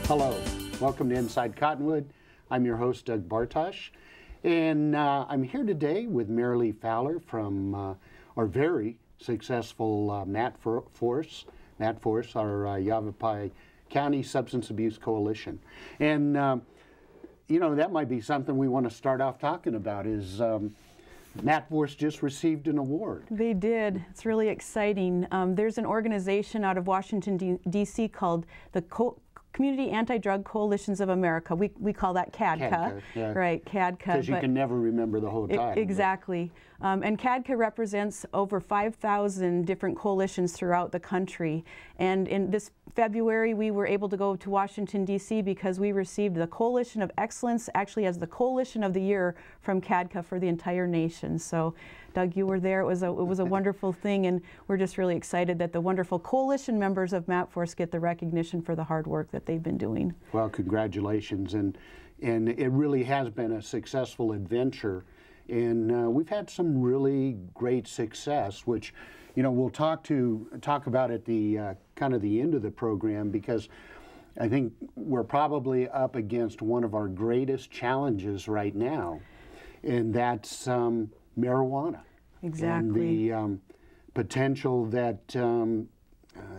Hello, welcome to Inside Cottonwood. I'm your host, Doug Bartosh, and I'm here today with Merilee Fowler from our very successful MATForce, our Yavapai County Substance Abuse Coalition. And, you know, that might be something we want to start off talking about is MATForce just received an award. They did. It's really exciting. There's an organization out of Washington, D.C. called the Community Anti-Drug Coalitions of America. We call that CADCA, yeah. Right, CADCA. Because you can never remember the whole title. Exactly. And CADCA represents over 5,000 different coalitions throughout the country. And in this February, we were able to go to Washington, D.C. because we received the Coalition of Excellence, actually as the Coalition of the Year from CADCA for the entire nation. So, Doug, you were there. It was a wonderful thing, and we're just really excited that the wonderful coalition members of MATForce get the recognition for the hard work that they've been doing. Well, congratulations, and it really has been a successful adventure, and we've had some really great success, which, you know, we'll talk about at the kind of the end of the program, because I think we're probably up against one of our greatest challenges right now, and that's marijuana. Exactly. And the potential that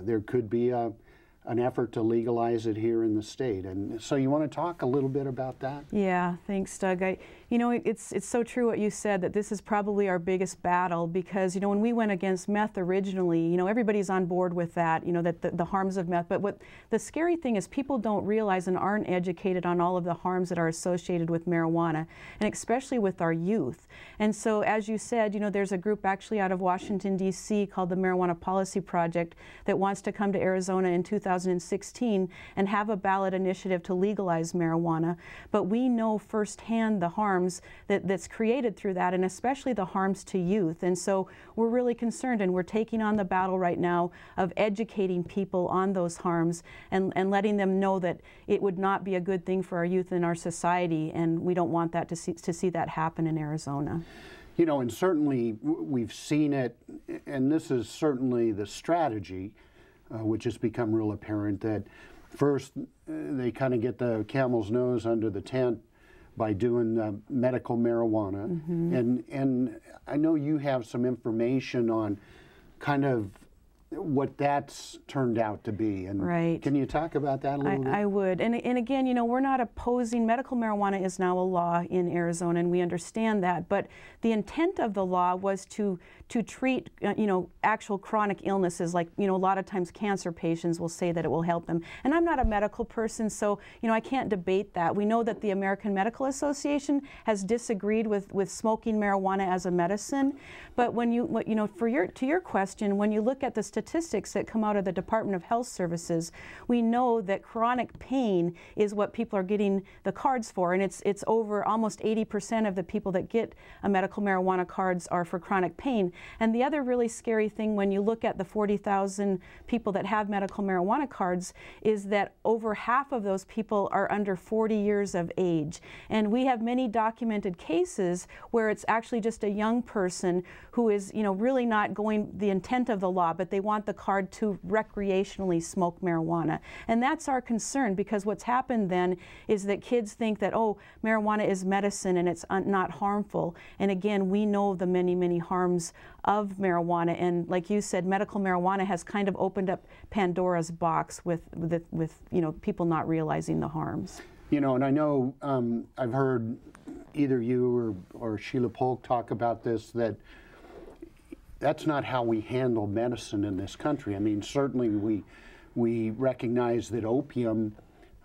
there could be an effort to legalize it here in the state. And so you want to talk a little bit about that? Yeah, thanks, Doug. You know, it's so true what you said, that this is probably our biggest battle, because, you know, when we went against meth originally, you know, everybody's on board with that, you know, that the harms of meth. But what the scary thing is, people don't realize and aren't educated on all of the harms that are associated with marijuana, and especially with our youth. And so, as you said, you know, there's a group actually out of Washington, D.C. called the Marijuana Policy Project that wants to come to Arizona in 2016 and have a ballot initiative to legalize marijuana. But we know firsthand the harms that's created through that, and especially the harms to youth. And so we're really concerned, and we're taking on the battle right now of educating people on those harms and letting them know that it would not be a good thing for our youth in our society, and we don't want that to see that happen in Arizona. You know, and certainly we've seen it, and this is certainly the strategy, which has become real apparent, that first they kind of get the camel's nose under the tent by doing medical marijuana. Mm-hmm. And I know you have some information on kind of what that's turned out to be. And right. Can you talk about that a little bit? I would. And again, you know, we're not opposing, medical marijuana is now a law in Arizona, and we understand that. But the intent of the law was to treat, you know, actual chronic illnesses, like, you know, a lot of times cancer patients will say that it will help them. And I'm not a medical person, so, you know, I can't debate that. We know that the American Medical Association has disagreed with smoking marijuana as a medicine. But when you know, to your question, when you look at the statistics that come out of the Department of Health Services, we know that chronic pain is what people are getting the cards for, and it's over almost 80% of the people that get a medical marijuana cards are for chronic pain. And the other really scary thing when you look at the 40,000 people that have medical marijuana cards is that over half of those people are under 40 years of age. And we have many documented cases where it's actually just a young person who is, you know, really not going the intent of the law, but they want the card to recreationally smoke marijuana. And that's our concern, because what's happened then is that kids think that, oh, marijuana is medicine and it's not harmful. And again, we know the many, many harms of marijuana, and like you said, medical marijuana has kind of opened up Pandora's box with you know, people not realizing the harms. You know, and I know I've heard either you or Sheila Polk talk about this, that's not how we handle medicine in this country. I mean, certainly we recognize that opium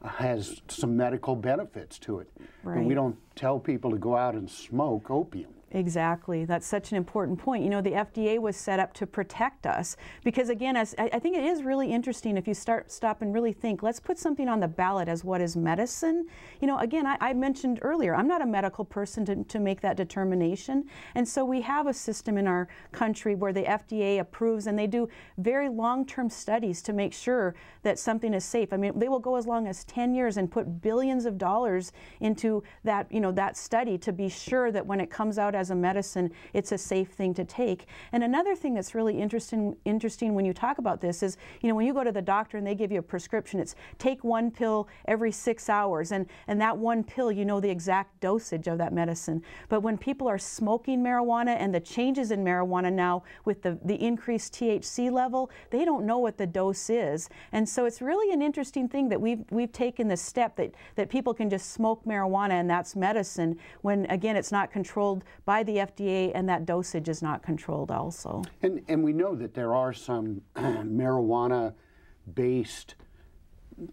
has some medical benefits to it, right. But we don't tell people to go out and smoke opium. Exactly. That's such an important point. You know, the FDA was set up to protect us because, again, I think it is really interesting if you stop and really think, let's put something on the ballot as what is medicine. You know, again, I mentioned earlier, I'm not a medical person to make that determination. And so we have a system in our country where the FDA approves, and they do very long-term studies to make sure that something is safe. I mean, they will go as long as 10 years and put billions of dollars into that, you know, that study to be sure that when it comes out as as a medicine, it's a safe thing to take. And another thing that's really interesting when you talk about this is, you know, when you go to the doctor and they give you a prescription, it's take 1 pill every 6 hours, and that 1 pill, you know the exact dosage of that medicine. But when people are smoking marijuana and the changes in marijuana now with the increased THC level, they don't know what the dose is. And so it's really an interesting thing that we've taken the step that people can just smoke marijuana and that's medicine, when again it's not controlled by the FDA and that dosage is not controlled also. And we know that there are some marijuana-based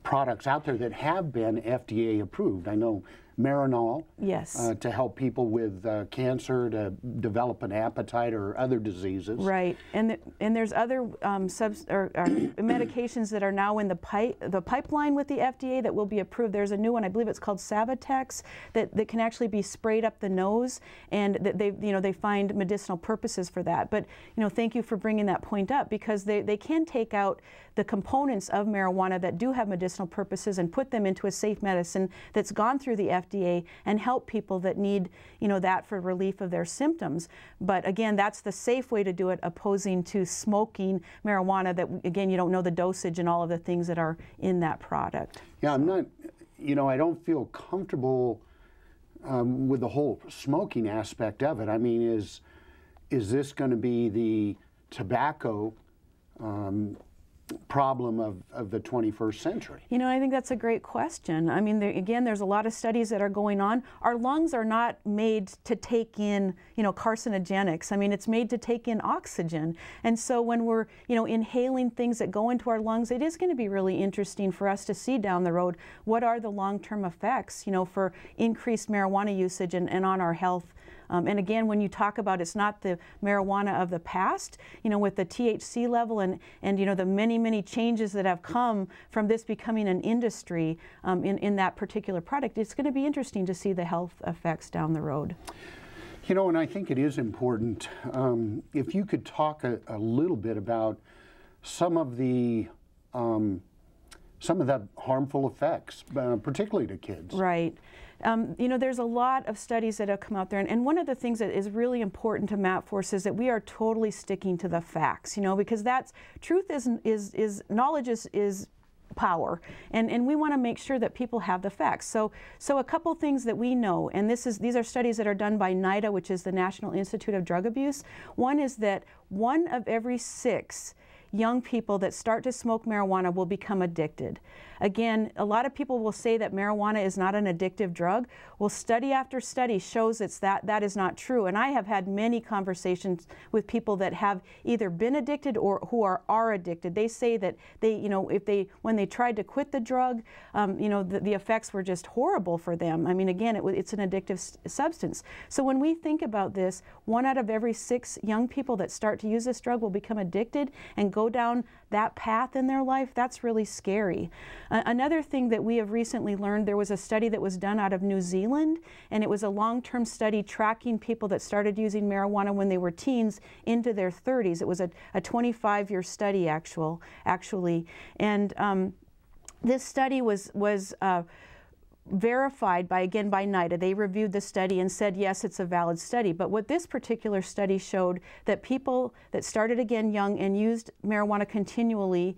products out there that have been FDA approved. I know Merilee, yes, to help people with cancer, to develop an appetite or other diseases. Right, and there's other medications that are now in the pipeline with the FDA that will be approved. There's a new one, I believe it's called Savatex, that can actually be sprayed up the nose, and that they find medicinal purposes for that. But thank you for bringing that point up, because they can take out the components of marijuana that do have medicinal purposes and put them into a safe medicine that's gone through the FDA and help people that need that for relief of their symptoms. But again, that's the safe way to do it, opposing to smoking marijuana that, again, you don't know the dosage and all of the things that are in that product. Yeah, I'm not, I don't feel comfortable with the whole smoking aspect of it. I mean, is this going to be the tobacco problem of the 21st century? I think that's a great question. I mean, again, there's a lot of studies that are going on. Our lungs are not made to take in, carcinogenics. I mean, it's made to take in oxygen. And so when we're, inhaling things that go into our lungs, it is going to be really interesting for us to see down the road what are the long-term effects, for increased marijuana usage and on our health. And again, when you talk about it's not the marijuana of the past, with the THC level and the many changes that have come from this becoming an industry in that particular product, it's going to be interesting to see the health effects down the road. And I think it is important, if you could talk a little bit about some of the harmful effects, particularly to kids. Right. There's a lot of studies that have come out there, and one of the things that is really important to MATForce is that we are totally sticking to the facts, because truth is knowledge is power, and we want to make sure that people have the facts. So a couple things that we know, and these are studies that are done by NIDA, which is the National Institute of Drug Abuse. One is that 1 of every 6 young people that start to smoke marijuana will become addicted. Again, a lot of people will say that marijuana is not an addictive drug. Well, study after study shows that is not true. And I have had many conversations with people that have either been addicted or who are addicted. They say that when they tried to quit the drug, the effects were just horrible for them. I mean, again, it's an addictive substance. So when we think about this, 1 out of every 6 young people that start to use this drug will become addicted and go down that path in their life. That's really scary. Another thing that we have recently learned, there was a study that was done out of New Zealand, and it was a long-term study tracking people that started using marijuana when they were teens into their 30s. It was a 25-year study actually. And this study was verified by NIDA. They reviewed the study and said, yes, it's a valid study. But what this particular study showed, that people that started again young and used marijuana continually,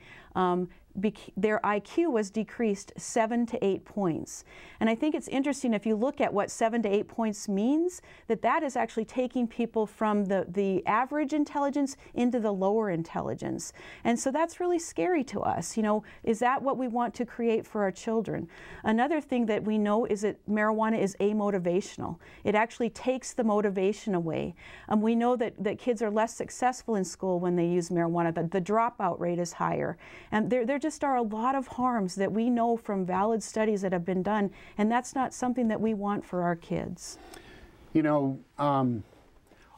their IQ was decreased 7 to 8 points. And I think it's interesting, if you look at what 7 to 8 points means, that is actually taking people from the average intelligence into the lower intelligence. And so that's really scary to us. Is that what we want to create for our children? Another thing that we know is that marijuana is amotivational. It actually takes the motivation away. We know that kids are less successful in school when they use marijuana. The dropout rate is higher. And there just are a lot of harms that we know from valid studies that have been done, and that's not something that we want for our kids.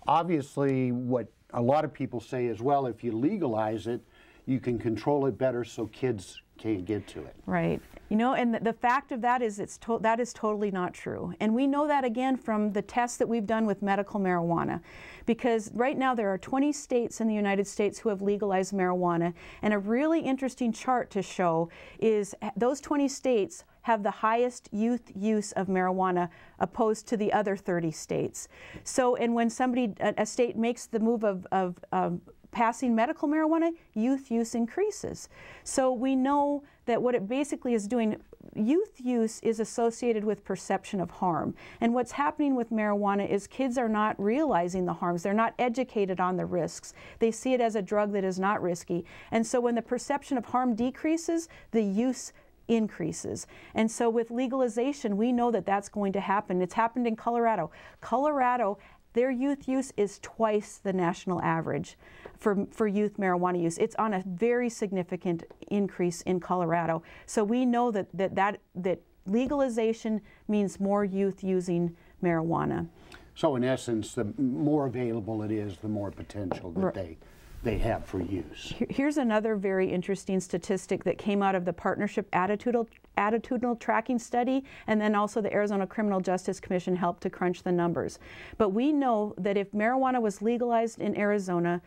Obviously what a lot of people say is, well, if you legalize it, you can control it better so kids can't get to it. Right. You know, and the fact of that is that is totally not true. And we know that again from the tests that we've done with medical marijuana. Because right now there are 20 states in the United States who have legalized marijuana. And a really interesting chart to show is those 20 states have the highest youth use of marijuana opposed to the other 30 states. So, and when a state makes the move of passing medical marijuana, youth use increases. So we know that what it basically is doing, youth use is associated with perception of harm. And what's happening with marijuana is kids are not realizing the harms. They're not educated on the risks. They see it as a drug that is not risky. And so when the perception of harm decreases, the use increases. And so with legalization, we know that that's going to happen. It's happened in Colorado. Colorado, their youth use is twice the national average for youth marijuana use. It's on a very significant increase in Colorado. So we know that legalization means more youth using marijuana. So in essence, the more available it is, the more potential that they have for use. Here's another very interesting statistic that came out of the Partnership Attitudinal Tracking Study, and then also the Arizona Criminal Justice Commission helped to crunch the numbers. But we know that if marijuana was legalized in Arizona,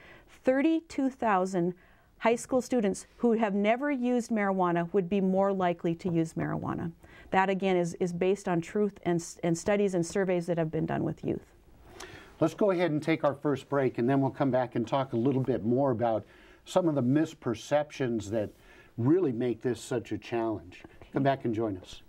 32,000 high school students who have never used marijuana would be more likely to use marijuana. That again is based on truth and studies and surveys that have been done with youth. Let's go ahead and take our first break, and then we'll come back and talk a little bit more about some of the misperceptions that really make this such a challenge. Okay. Come back and join us.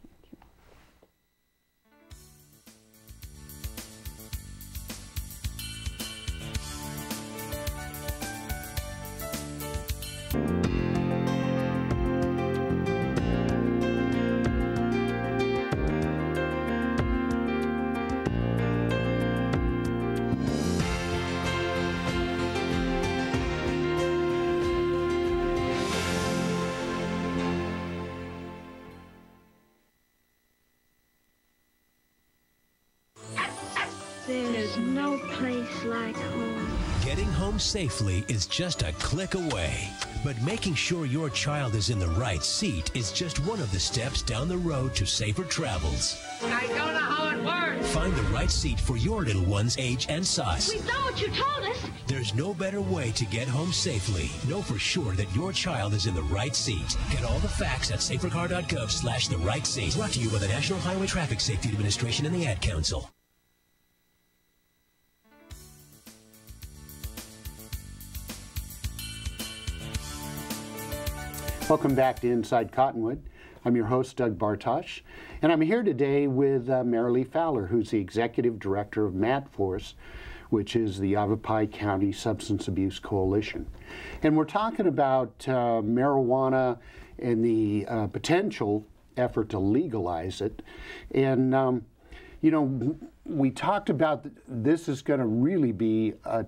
There's no place like home. Getting home safely is just a click away. But making sure your child is in the right seat is just one of the steps down the road to safer travels. I don't know how it works. Find the right seat for your little one's age and size. We've done what you told us. There's no better way to get home safely. Know for sure that your child is in the right seat. Get all the facts at safercar.gov/the right seat. Brought to you by the National Highway Traffic Safety Administration and the Ad Council. Welcome back to Inside Cottonwood. I'm your host, Doug Bartosh, and I'm here today with Merilee Fowler, who's the Executive Director of MATForce, which is the Yavapai County Substance Abuse Coalition. And we're talking about marijuana and the potential effort to legalize it. And, you know, we talked about this is going to really be a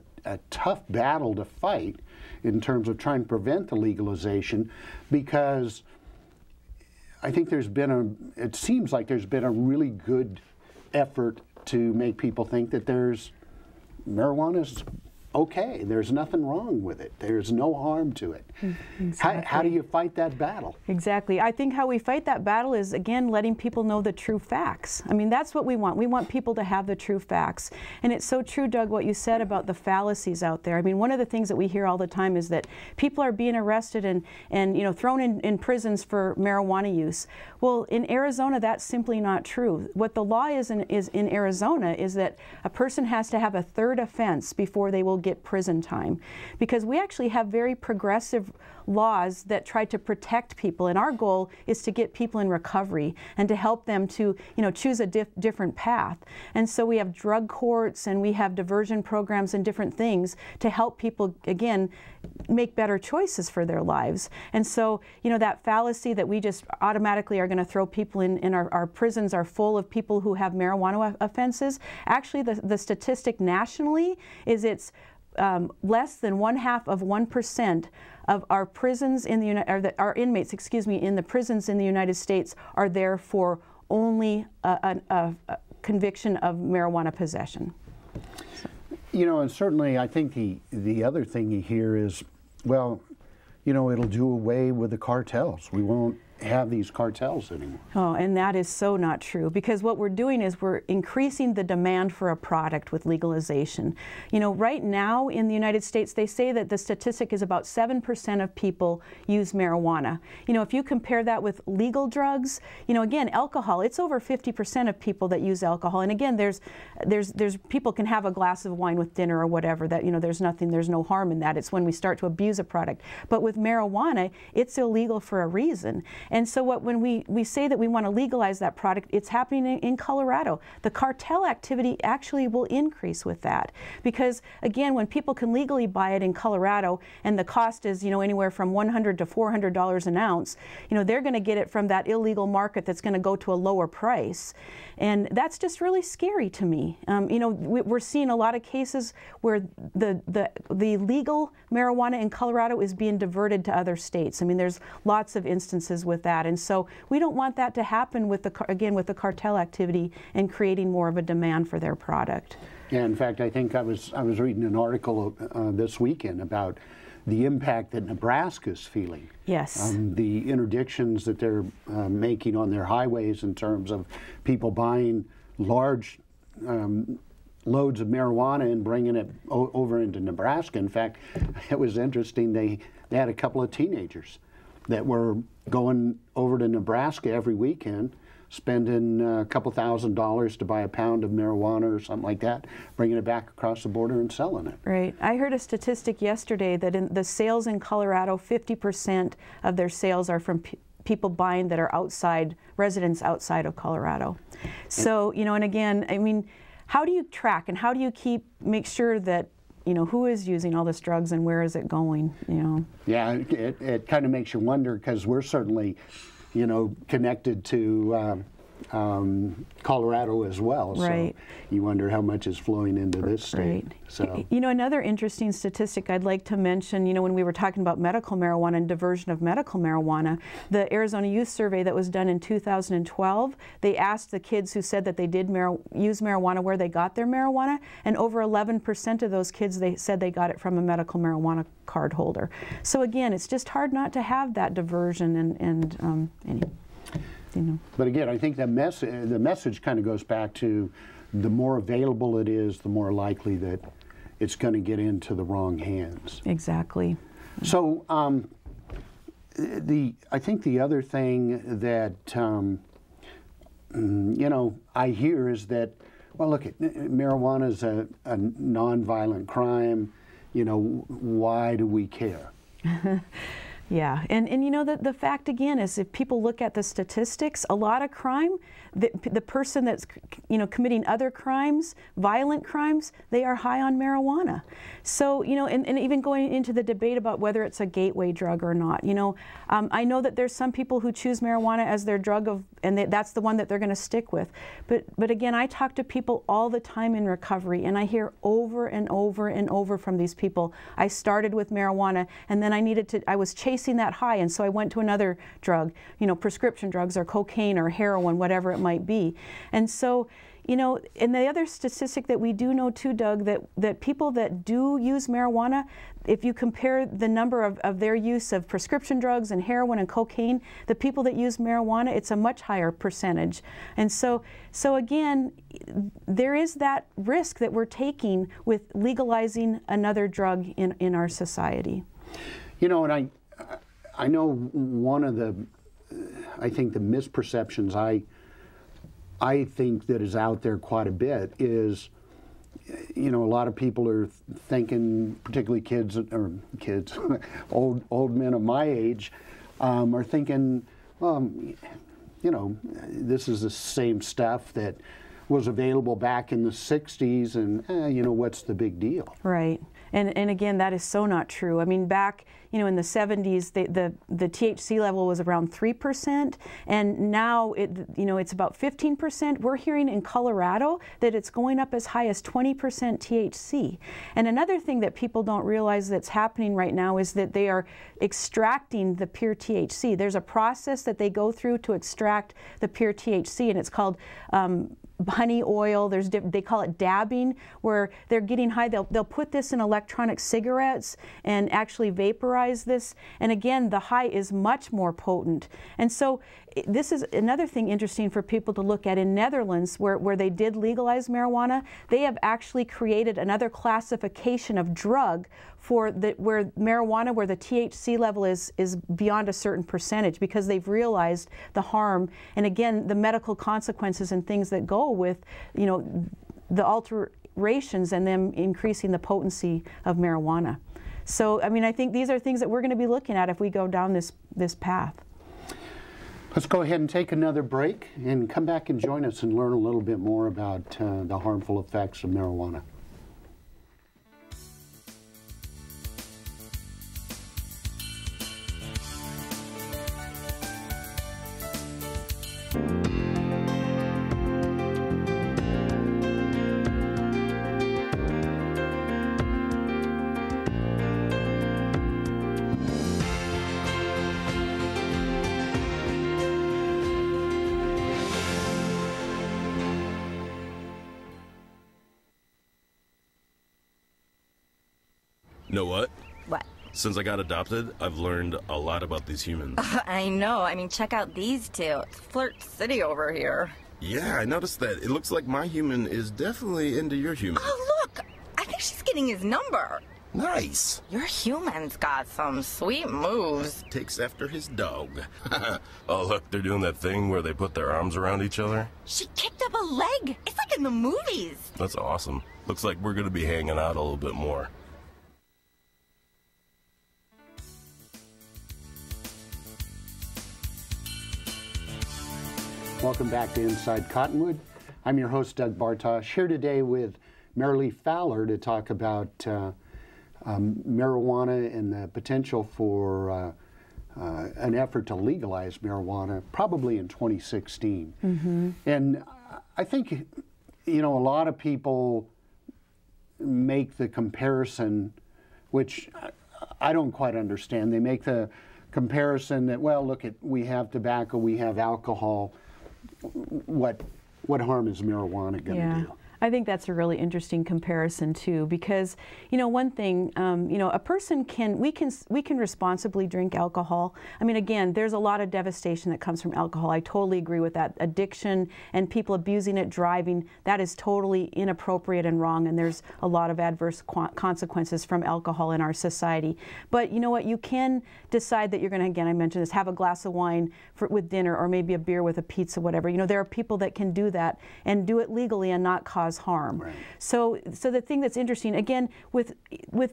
tough battle to fight in terms of trying to prevent the legalization, because I think it seems like there's been a really good effort to make people think that marijuana's okay. There's nothing wrong with it. There's no harm to it. Exactly. How do you fight that battle? Exactly. I think how we fight that battle is, again, letting people know the true facts. I mean, that's what we want. We want people to have the true facts. And it's so true, Doug, what you said about the fallacies out there. I mean, one of the things that we hear all the time is that people are being arrested and you know, thrown in prisons for marijuana use. Well, in Arizona, that's simply not true. What the law is in Arizona is that a person has to have a third offense before they will get prison time, because we actually have very progressive laws that try to protect people, and our goal is to get people in recovery and to help them to, you know, choose a different path. And so we have drug courts and we have diversion programs and different things to help people, again, make better choices for their lives. And so, you know, that fallacy that we just automatically are going to throw people in our prisons are full of people who have marijuana offenses. Actually, the statistic nationally is it's less than 0.5% of our prisons in the our inmates, in the prisons in the United States are there for only a conviction of marijuana possession. You know, and certainly I think the other thing you hear is, well, you know, it'll do away with the cartels. We won't have these cartels anymore. Oh, and that is so not true, because what we're doing is we're increasing the demand for a product with legalization. You know, right now in the United States, they say that the statistic is about 7% of people use marijuana. You know, if you compare that with legal drugs, you know, again, alcohol, it's over 50% of people that use alcohol. And again, there's people can have a glass of wine with dinner or whatever, that, you know, there's no harm in that. It's when we start to abuse a product. But with marijuana, it's illegal for a reason. And so when we say that we want to legalize that product, it's happening in Colorado. The cartel activity actually will increase with that, because again, when people can legally buy it in Colorado and the cost is, you know, anywhere from $100 to $400 an ounce, you know, they're going to get it from that illegal market that's going to go to a lower price. And that's just really scary to me. You know, we're seeing a lot of cases where the legal marijuana in Colorado is being diverted to other states. I mean, there's lots of instances with that. And so we don't want that to happen with the cartel activity and creating more of a demand for their product. Yeah, in fact, I think I was reading an article this weekend about the impact that Nebraska's feeling. Yes. The interdictions that they're making on their highways in terms of people buying large loads of marijuana and bringing it over into Nebraska. In fact, it was interesting, they had a couple of teenagers that were going over to Nebraska every weekend, spending a couple $1,000s to buy a pound of marijuana or something like that, bringing it back across the border and selling it. Right. I heard a statistic yesterday that in the sales in Colorado, 50% of their sales are from people buying that are residents outside of Colorado. So, you know, and again, I mean, how do you track and how do you make sure that, you know, who is using all this drugs and where is it going, you know? Yeah, it kind of makes you wonder, because we're certainly, you know, connected to Colorado as well. Right. So you wonder how much is flowing into this state. Right. So, you know, another interesting statistic I'd like to mention, you know, when we were talking about medical marijuana and diversion of medical marijuana, the Arizona Youth Survey that was done in 2012, they asked the kids who said that they did use marijuana where they got their marijuana, and over 11% of those kids, they said they got it from a medical marijuana card holder. So again, it's just hard not to have that diversion and you know. But again, I think the message kind of goes back to, the more available it is, the more likely that it's going to get into the wrong hands. Exactly. So I think the other thing that you know, I hear is that, well, look, marijuana is a nonviolent crime. You know, why do we care? Yeah, and you know, the fact again is, if people look at the statistics, a lot of crime, the person that's, you know, committing other crimes, violent crimes, they are high on marijuana. So, you know, and even going into the debate about whether it's a gateway drug or not, you know, I know that there's some people who choose marijuana as their drug and that's the one that they're going to stick with. But again, I talk to people all the time in recovery, and I hear over and over and over from these people, I started with marijuana and then I was chasing that high, and so I went to another drug, you know, prescription drugs or cocaine or heroin, whatever it might be. And so, you know, and the other statistic that we do know too, Doug, that people that do use marijuana, if you compare the number of their use of prescription drugs and heroin and cocaine, the people that use marijuana, it's a much higher percentage. And so again, there is that risk that we're taking with legalizing another drug in our society. You know, and I know one of the, I think the misperceptions I think that is out there quite a bit is, you know, a lot of people are thinking, particularly kids, old men of my age, are thinking, well, you know, this is the same stuff that was available back in the 60s, and you know, what's the big deal? Right. And again, that is so not true. I mean, back, you know, in the 70s, the THC level was around 3%, and now you know, it's about 15%. We're hearing in Colorado that it's going up as high as 20% THC. And another thing that people don't realize that's happening right now is that they are extracting the pure THC. There's a process that they go through to extract the pure THC, and it's called honey oil. They call it dabbing, where they're getting high. They'll put this in electronic cigarettes and actually vaporize this. And again, the high is much more potent. And so this is another thing interesting for people to look at. In Netherlands, where they did legalize marijuana, they have actually created another classification of drug for where marijuana, where the THC level is beyond a certain percentage, because they've realized the harm and again the medical consequences and things that go with, you know, the alterations and them increasing the potency of marijuana. So I mean, I think these are things that we're going to be looking at if we go down this path. Let's go ahead and take another break and come back and join us and learn a little bit more about the harmful effects of marijuana. Know what? What? Since I got adopted, I've learned a lot about these humans. I know. I mean, check out these two. It's Flirt City over here. Yeah, I noticed that. It looks like my human is definitely into your human. Oh, look! I think she's getting his number. Nice. Your human's got some sweet moves. Takes after his dog. Oh, look, they're doing that thing where they put their arms around each other. She kicked up a leg. It's like in the movies. That's awesome. Looks like we're going to be hanging out a little bit more. Welcome back to Inside Cottonwood. I'm your host, Doug Bartosh, here today with Merilee Fowler to talk about marijuana and the potential for an effort to legalize marijuana, probably in 2016. Mm-hmm. And I think, you know, a lot of people make the comparison, which I don't quite understand. They make the comparison that, well, look, we have tobacco, we have alcohol. What harm is marijuana going to do? I think that's a really interesting comparison too, because you know, one thing, you know, a person we can responsibly drink alcohol. I mean, again, there's a lot of devastation that comes from alcohol. I totally agree with that. Addiction and people abusing it, driving, that is totally inappropriate and wrong, and there's a lot of adverse consequences from alcohol in our society. But you know what? You can decide that you're going to, again, I mentioned this, have a glass of wine with dinner, or maybe a beer with a pizza, whatever. You know, there are people that can do that and do it legally and not cause harm. Right. So the thing that's interesting, again, with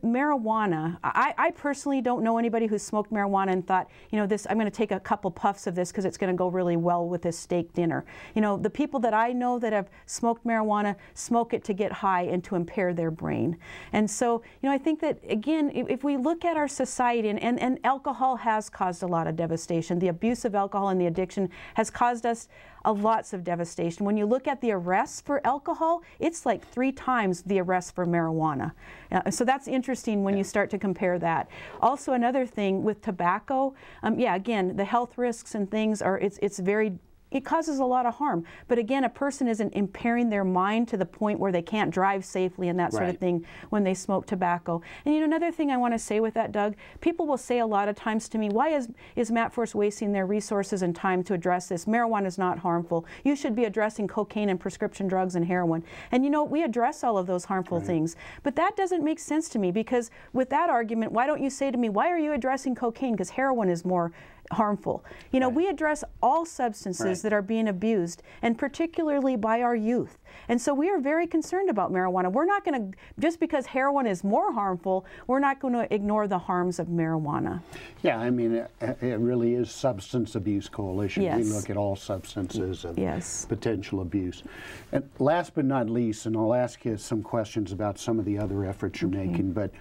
marijuana, I personally don't know anybody who's smoked marijuana and thought, you know, I'm going to take a couple puffs of this because it's going to go really well with this steak dinner. You know, the people that I know that have smoked marijuana smoke it to get high and to impair their brain. And so, you know, I think that, again, if we look at our society, and alcohol has caused a lot of devastation. The abuse of alcohol and the addiction has caused us lots of devastation. When you look at the arrests for alcohol, it's like 3 times the arrests for marijuana. So that's interesting when you start to compare that. Also, another thing with tobacco, yeah, again, the health risks and things are, it causes a lot of harm. But again, a person isn't impairing their mind to the point where they can't drive safely and that sort of thing when they smoke tobacco. And you know, another thing I want to say with that, Doug, people will say a lot of times to me, why is MATForce wasting their resources and time to address this? Marijuana is not harmful. You should be addressing cocaine and prescription drugs and heroin. And you know, we address all of those harmful things. But that doesn't make sense to me, because with that argument, why don't you say to me, why are you addressing cocaine? Because heroin is more harmful. You know, we address all substances that are being abused, and particularly by our youth. And so we are very concerned about marijuana. We're not going to, just because heroin is more harmful, we're not going to ignore the harms of marijuana. Yeah, I mean, it really is Substance Abuse Coalition. Yes. We look at all substances of yes. potential abuse. And last but not least, and I'll ask you some questions about some of the other efforts you're making, but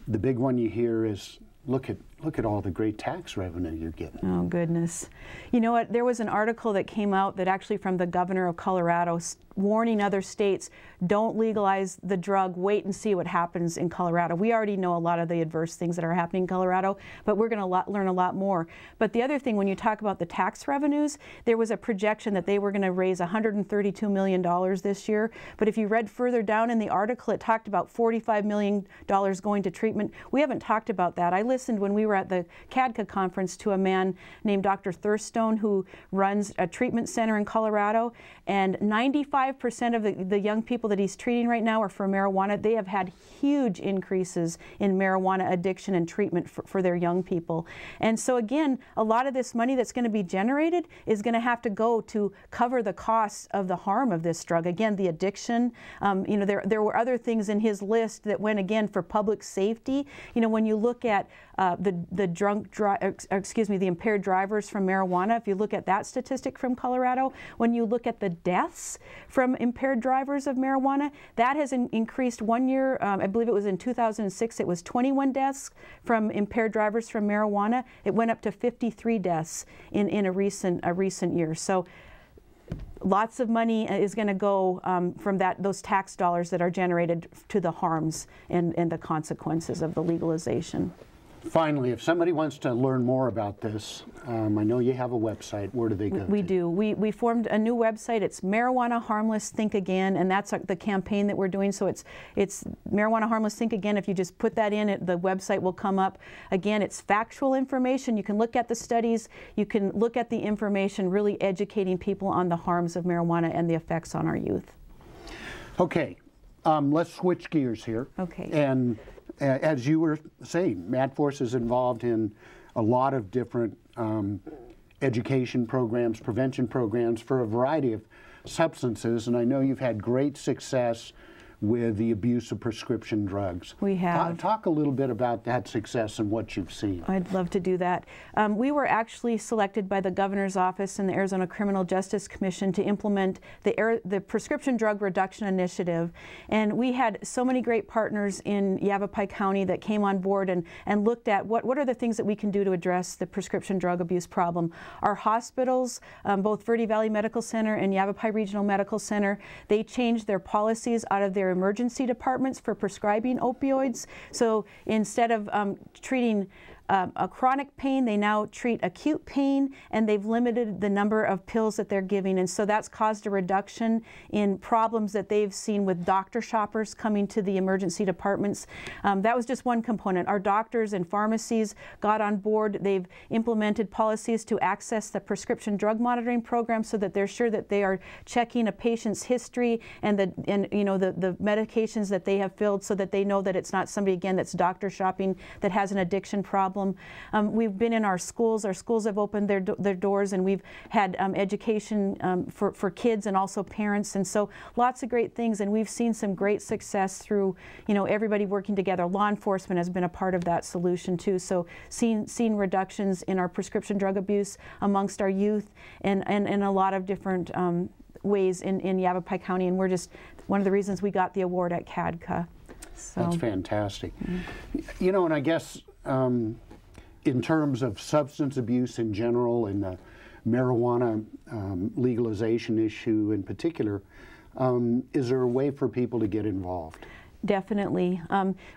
the big one you hear is, look at look at all the great tax revenue you're getting. Oh, goodness. You know what? There was an article that came out that actually from the governor of Colorado warning other states, don't legalize the drug, wait and see what happens in Colorado. We already know a lot of the adverse things that are happening in Colorado, but we're going to learn a lot more. But the other thing, when you talk about the tax revenues, there was a projection that they were going to raise $132 million this year. But if you read further down in the article, it talked about $45 million going to treatment. We haven't talked about that. I listened when we were at the CADCA conference to a man named Dr. Thurstone, who runs a treatment center in Colorado, and 95% of the young people that he's treating right now are for marijuana. They have had huge increases in marijuana addiction and treatment for their young people. And so again, a lot of this money that's going to be generated is going to have to go to cover the costs of the harm of this drug. Again, the addiction. You know, there were other things in his list that went, again, for public safety. You know, when you look at the impaired drivers from marijuana, if you look at that statistic from Colorado, when you look at the deaths from impaired drivers of marijuana, that has increased 1 year. I believe it was in 2006, it was 21 deaths from impaired drivers from marijuana. It went up to 53 deaths in a recent year. So lots of money is going to go from those tax dollars that are generated to the harms and the consequences of the legalization. Finally, if somebody wants to learn more about this, I know you have a website. Where do they go? We do. We formed a new website. It's Marijuana Harmless Think Again, and that's the campaign that we're doing. So it's Marijuana Harmless Think Again. If you just put that in, the website will come up. Again, it's factual information. You can look at the studies. You can look at the information, really educating people on the harms of marijuana and the effects on our youth. Okay, let's switch gears here. Okay. And as you were saying, MATForce is involved in a lot of different education programs, prevention programs for a variety of substances, and I know you've had great success with the abuse of prescription drugs. We have. Talk a little bit about that success and what you've seen. I'd love to do that. We were actually selected by the governor's office and the Arizona Criminal Justice Commission to implement the Prescription Drug Reduction Initiative. And we had so many great partners in Yavapai County that came on board and looked at what are the things that we can do to address the prescription drug abuse problem. Our hospitals, both Verde Valley Medical Center and Yavapai Regional Medical Center, they changed their policies out of their emergency departments for prescribing opioids. So instead of treating a chronic pain, they now treat acute pain, and they've limited the number of pills that they're giving. And so that's caused a reduction in problems that they've seen with doctor shoppers coming to the emergency departments. That was just one component. Our doctors and pharmacies got on board. They've implemented policies to access the prescription drug monitoring program so that they're sure that they are checking a patient's history and the medications that they have filled, so that they know that it's not somebody, again, that's doctor shopping that has an addiction problem. We've been in our schools. Our schools have opened their doors, and we've had education for kids and also parents, and so lots of great things. And we've seen some great success through, everybody working together. Law enforcement has been a part of that solution too. So seen reductions in our prescription drug abuse amongst our youth, and in a lot of different ways in Yavapai County. And we're just one of the reasons we got the award at CADCA. So. That's fantastic. And I guess in terms of substance abuse in general and the marijuana legalization issue in particular, is there a way for people to get involved? Definitely.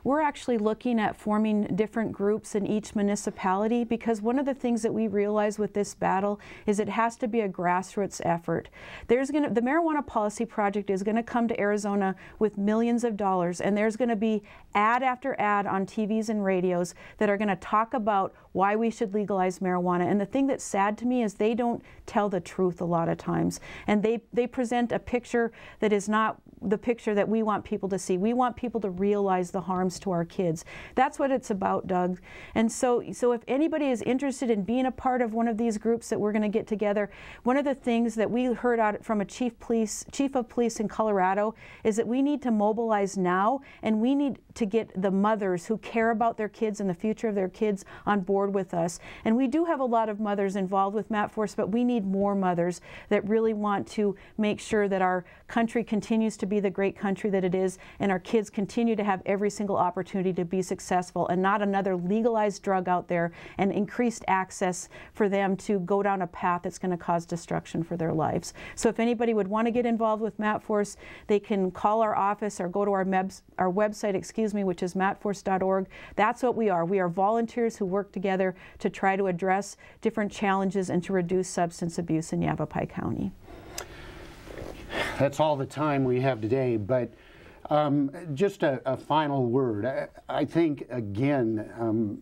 We're actually looking at forming different groups in each municipality, because one of the things that we realize with this battle is it has to be a grassroots effort. The Marijuana Policy Project is going to come to Arizona with millions of dollars, and there's going to be ad after ad on TVs and radios that are going to talk about why we should legalize marijuana. And the thing that's sad to me is they don't tell the truth a lot of times, and they present a picture that is not the picture that we want people to see. We want people to realize the harms to our kids. That's what it's about, Doug. And so if anybody is interested in being a part of one of these groups that we're going to get together, one of the things that we heard out from a chief of police in Colorado is that we need to mobilize now, and we need to get the mothers who care about their kids and the future of their kids on board with us. And we do have a lot of mothers involved with MATForce, but we need more mothers that really want to make sure that our country continues to to be the great country that it is, and our kids continue to have every single opportunity to be successful, and not another legalized drug out there and increased access for them to go down a path that's going to cause destruction for their lives. So if anybody would want to get involved with MATForce, they can call our office or go to our website, which is matforce.org. That's what we are. We are volunteers who work together to try to address different challenges and to reduce substance abuse in Yavapai County. That's all the time we have today, but just a final word. I think, again,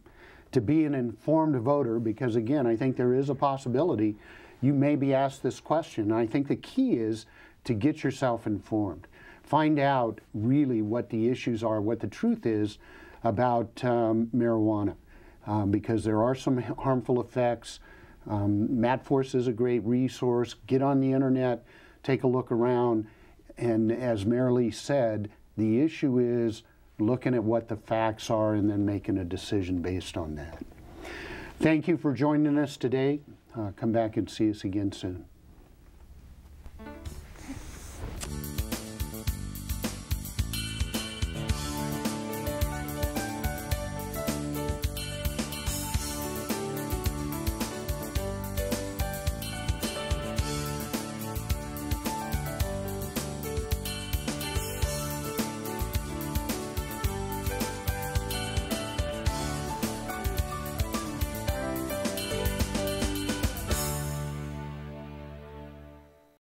to be an informed voter, because again, I think there is a possibility you may be asked this question. I think the key is to get yourself informed. Find out really what the issues are, what the truth is about marijuana, because there are some harmful effects. MATForce is a great resource. Get on the internet, take a look around, and as Merilee said, the issue is looking at what the facts are and then making a decision based on that. Thank you for joining us today. Come back and see us again soon.